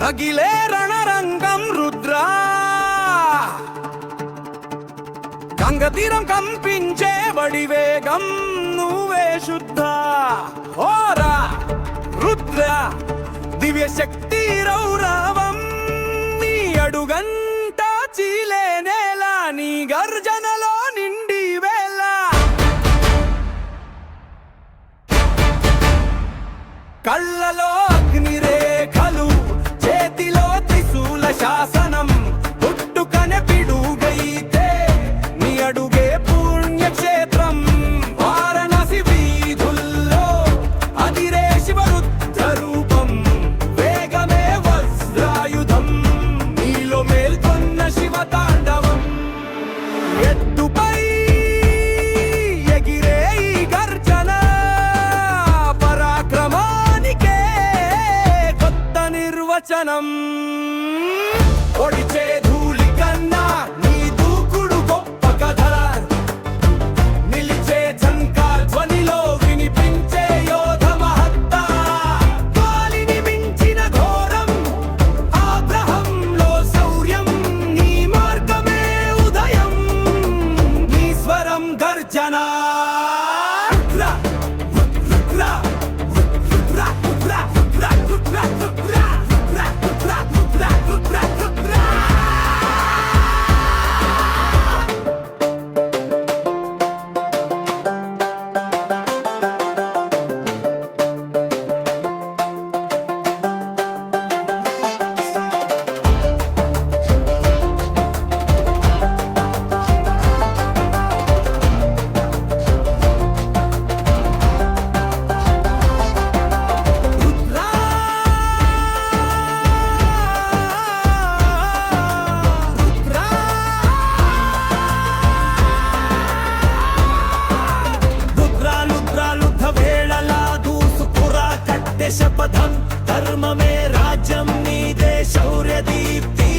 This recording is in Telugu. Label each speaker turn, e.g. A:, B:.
A: రగిలే రణరంగం రుద్రా గంగతీరం కంపించే బడి వేగం నువ్వే శుద్ధ ఓరా రుద్ర దివ్య శక్తి రౌరవం నీ అడుగంట చీలే నేల నీ గర్జనలో నిండి వేళ కళ్ళలో అగ్నిరేఖలు చేతిలో త్రిశూల శాసనం పుట్టుకనే పిడుగైతే నీ అడుగే పుణ్యక్షేత్రం వారణాసి వీధుల్లో అదిరే శివరుద్ర రూపం వేగమే వజ్రాయుధం నీలో మేల్కొన్న శివ తాండవం ఎత్తుపై ఎగిరే ఈ గర్జన పరాక్రమానికే కొత్త నిర్వచనం ఒడిచే ధూళి కన్నా నీ దూకుడు గొప్ప కథ నిలిచే ఝంకార్ ధ్వనిలో వినిపించే యోధ మహత్త గాలిని మించిన ఘోరం ఆగ్రహంలో శౌర్యం నీ మార్గమే ఉదయం నీ స్వరం గర్జన శపథం ధర్మమే రాజ్యం నీదే శౌర్య దీప్తి